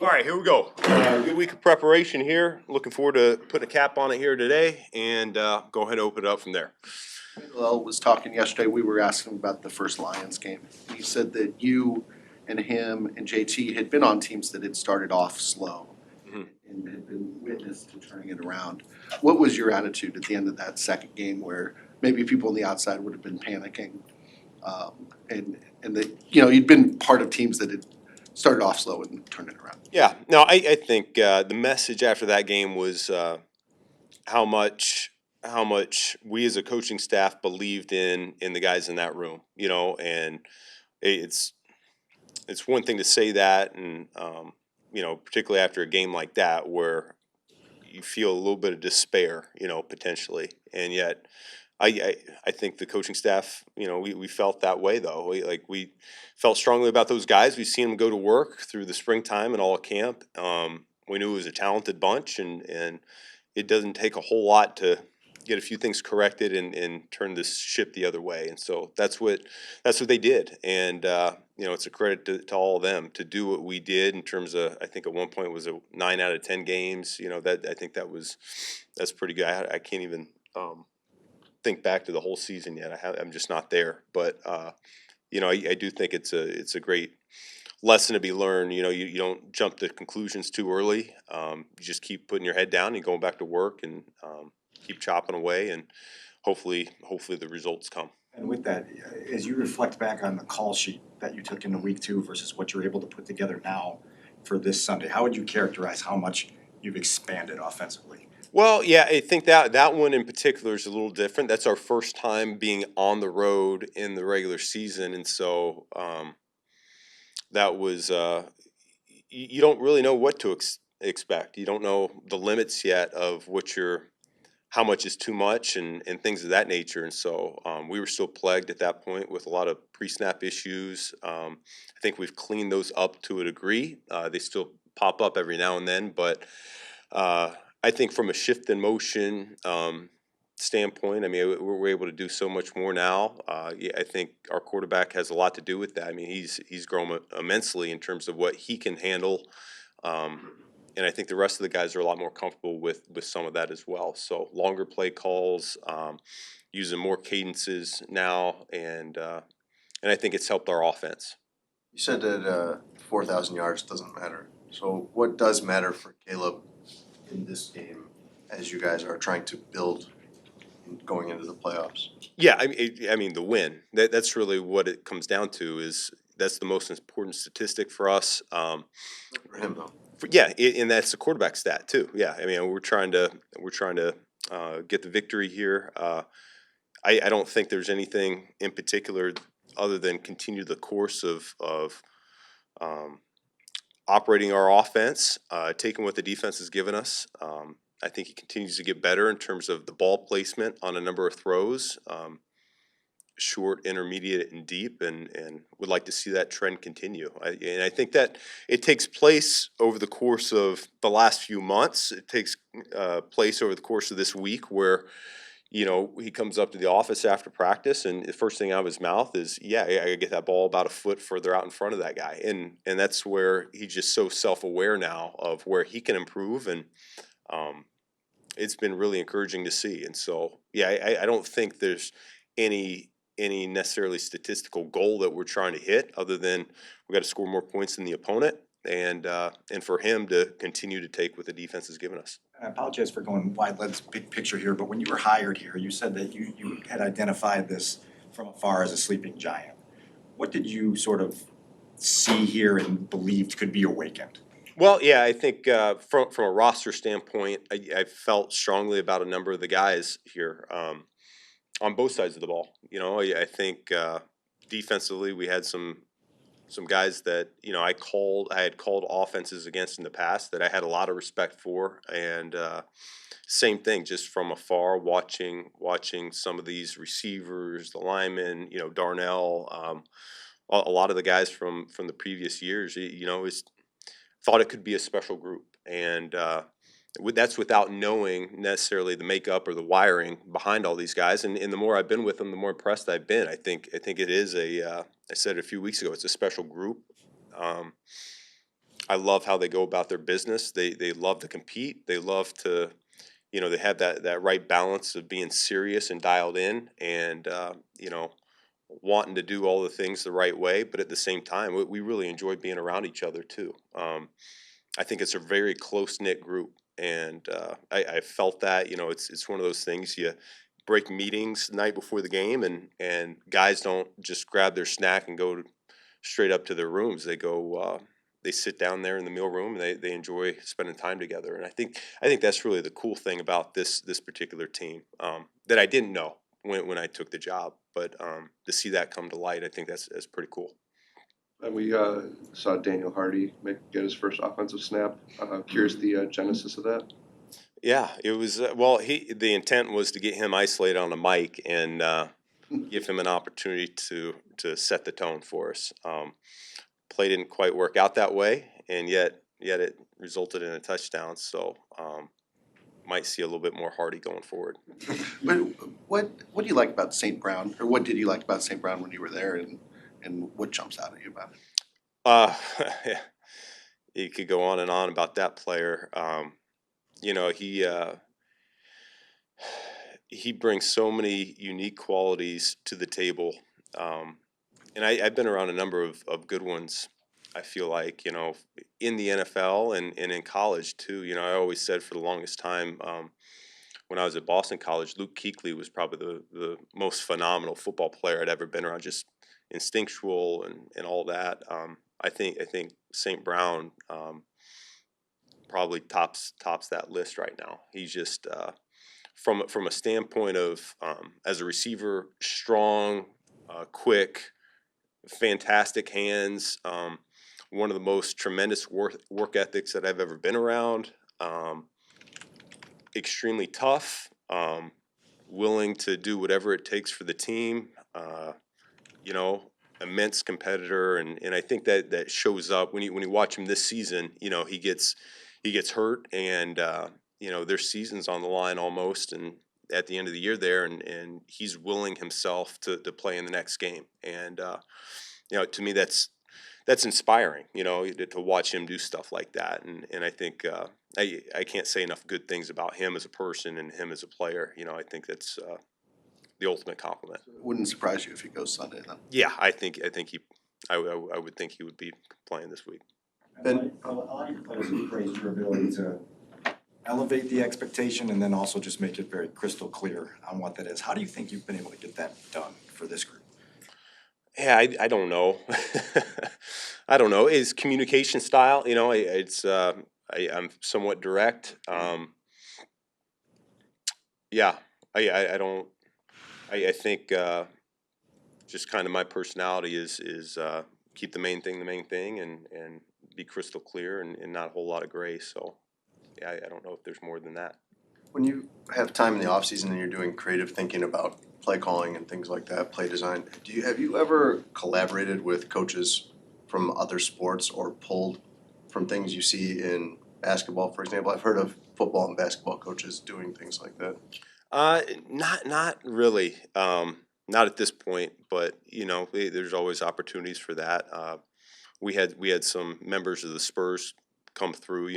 All right, here we go. Good week of preparation here. Looking forward to putting a cap on it here today and go ahead and open it up from there. Well, was talking yesterday, we were asking about the first Lions game. He said that you and him and JT had been on teams that had started off slow and had been witness to turning it around. What was your attitude at the end of that second game where maybe people on the outside would have been panicking? And that, you'd been part of teams that had started off slow and turned it around. Yeah, no, I think the message after that game was how much we as a coaching staff believed in the guys in that room, and it's one thing to say that, and particularly after a game like that where you feel a little bit of despair, potentially, and yet I think the coaching staff, we felt that way though. We felt strongly about those guys. We've seen them go to work through the springtime and all of camp. We knew it was a talented bunch, and it doesn't take a whole lot to get a few things corrected and turn this ship the other way. And so that's what they did. And it's a credit to all of them to do what we did in terms of, I think at one point it was a 9 out of 10 games. That I think that's pretty good. I can't even think back to the whole season yet. I'm just not there. But I do think it's a great lesson to be learned. You don't jump to conclusions too early. You just keep putting your head down and going back to work and keep chopping away, and hopefully the results come. And with that, as you reflect back on the call sheet that you took into week 2 versus what you're able to put together now for this Sunday, how would you characterize how much you've expanded offensively? Well, yeah, I think that one in particular is a little different. That's our first time being on the road in the regular season, and so that was you don't really know what to expect. You don't know the limits yet of how much is too much and things of that nature. And so we were still plagued at that point with a lot of pre-snap issues. I think we've cleaned those up to a degree. They still pop up every now and then, but I think from a shift in motion standpoint, I mean, we're able to do so much more now. I think our quarterback has a lot to do with that. I mean, he's grown immensely in terms of what he can handle. And I think the rest of the guys are a lot more comfortable with some of that as well. So longer play calls, using more cadences now, and I think it's helped our offense. You said that 4,000 yards doesn't matter. So what does matter for Caleb in this game as you guys are trying to build going into the playoffs? Yeah, I mean the win. That's really what it comes down to. That's the most important statistic for us. For him though. And that's the quarterback stat too. Yeah, I mean we're trying to get the victory here. I don't think there's anything in particular other than continue the course of operating our offense, taking what the defense has given us. I think he continues to get better in terms of the ball placement on a number of throws, short, intermediate, and deep, and would like to see that trend continue. And I think that it takes place over the course of the last few months. It takes place over the course of this week where, he comes up to the office after practice and the first thing out of his mouth is, I gotta get that ball about a foot further out in front of that guy. And that's where he's just so self-aware now of where he can improve, and it's been really encouraging to see. And so, I don't think there's any necessarily statistical goal that we're trying to hit other than we got to score more points than the opponent, and for him to continue to take what the defense has given us. I apologize for going wide lens big picture here, but when you were hired here, you said that you had identified this from afar as a sleeping giant. What did you sort of see here and believed could be awakened? Well, I think from a roster standpoint, I felt strongly about a number of the guys here on both sides of the ball. I think defensively we had some guys that I had called offenses against in the past that I had a lot of respect for, and same thing, just from afar watching some of these receivers, the linemen, Darnell, a lot of the guys from the previous years, thought it could be a special group, and that's without knowing necessarily the makeup or the wiring behind all these guys. And the more I've been with them, the more impressed I've been. I think it is I said it a few weeks ago, it's a special group. I love how they go about their business. They love to compete. They love to, they have that right balance of being serious and dialed in, and wanting to do all the things the right way. But at the same time, we really enjoy being around each other too. I think it's a very close knit group, and I felt that. It's one of those things you break meetings the night before the game, and guys don't just grab their snack and go straight up to their rooms. They go. They sit down there in the meal room and they enjoy spending time together. And I think that's really the cool thing about this particular team, that I didn't know when I took the job, but to see that come to light, I think that's pretty cool. And we saw Daniel Hardy get his first offensive snap. Curious the genesis of that. Yeah, it was well. The intent was to get him isolated on a mic and give him an opportunity to set the tone for us. Play didn't quite work out that way, and yet it resulted in a touchdown. So might see a little bit more Hardy going forward. But what do you like about St. Brown, or what did you like about St. Brown when you were there, and what jumps out at you about it? Uh, you could go on and on about that player. He brings so many unique qualities to the table, and I've been around a number of good ones. I feel like in the NFL and in college too. I always said for the longest time, when I was at Boston College, Luke Kuechly was probably the most phenomenal football player I'd ever been around. Just instinctual and all that. I think St. Brown probably tops that list right now. He's just from a standpoint of as a receiver, strong, quick, fantastic hands. One of the most tremendous work ethics that I've ever been around. Extremely tough. Willing to do whatever it takes for the team. Immense competitor, and I think that shows up when you watch him this season. He gets hurt, and there's seasons on the line almost, and at the end of the year there, and he's willing himself to play in the next game, and to me that's inspiring. To watch him do stuff like that, and I think I can't say enough good things about him as a person and him as a player. I think that's the ultimate compliment. It wouldn't surprise you if he goes Sunday then. Yeah, I think I would think he would be playing this week. And a lot of your players have praised your ability to elevate the expectation and then also just make it very crystal clear on what that is. How do you think you've been able to get that done for this group? Yeah, I don't know. I don't know. His communication style, I'm somewhat direct. Yeah, I don't. I think just kind of my personality is keep the main thing and be crystal clear and not a whole lot of gray. So yeah, I don't know if there's more than that. When you have time in the off season and you're doing creative thinking about play calling and things like that, play design, have you ever collaborated with coaches from other sports or pulled from things you see in basketball, for example? I've heard of football and basketball coaches doing things like that. Not really. Not at this point, but there's always opportunities for that. We had some members of the Spurs come through. I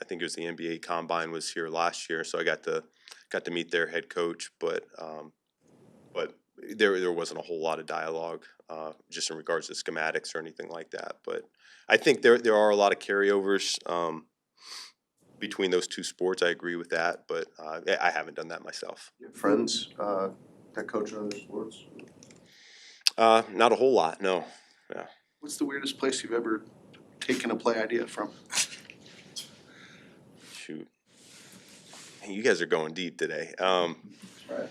think it was the NBA Combine was here last year, so I got to meet their head coach, but there wasn't a whole lot of dialogue just in regards to schematics or anything like that. But I think there are a lot of carryovers between those two sports. I agree with that, but I haven't done that myself. You have friends that coach in other sports? Not a whole lot, no. Yeah. What's the weirdest place you've ever taken a play idea from? Shoot. Hey, you guys are going deep today. Right.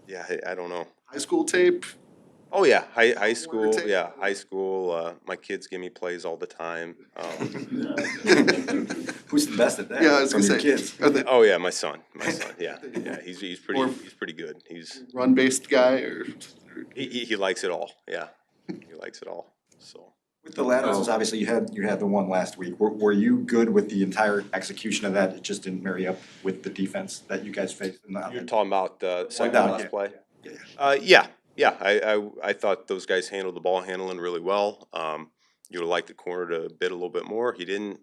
Yeah, I don't know. High school tape? Oh yeah, high school. take- Yeah, high school. My kids give me plays all the time. Who's the best at that? Yeah, I was from gonna your say, kids? are they Oh yeah, my son. Yeah, he's Or- pretty good. run-based guy or? He likes it all. Yeah, he likes it all. So With the laterals, obviously you had the one last week. Were you good with the entire execution of that? It just didn't marry up with the defense that you guys faced in the you're talking about second down, last yeah. play. Yeah. Yeah. I thought those guys handled the ball handling really well. you would like the corner to bid a little bit more. He didn't.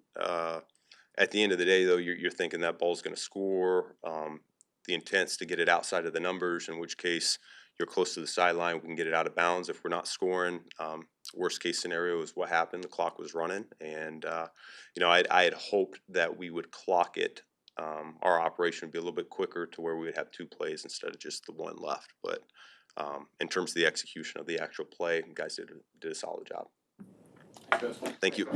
At the end of the day, though, you're thinking that ball's going to score. The intent's to get it outside of the numbers, in which case you're close to the sideline. We can get it out of bounds if we're not scoring. Worst case scenario is what happened. The clock was running, and I had hoped that we would clock it. Our operation would be a little bit quicker to where we would have 2 plays instead of just the 1 left. But in terms of the execution of the actual play, guys did a solid job. Thank you.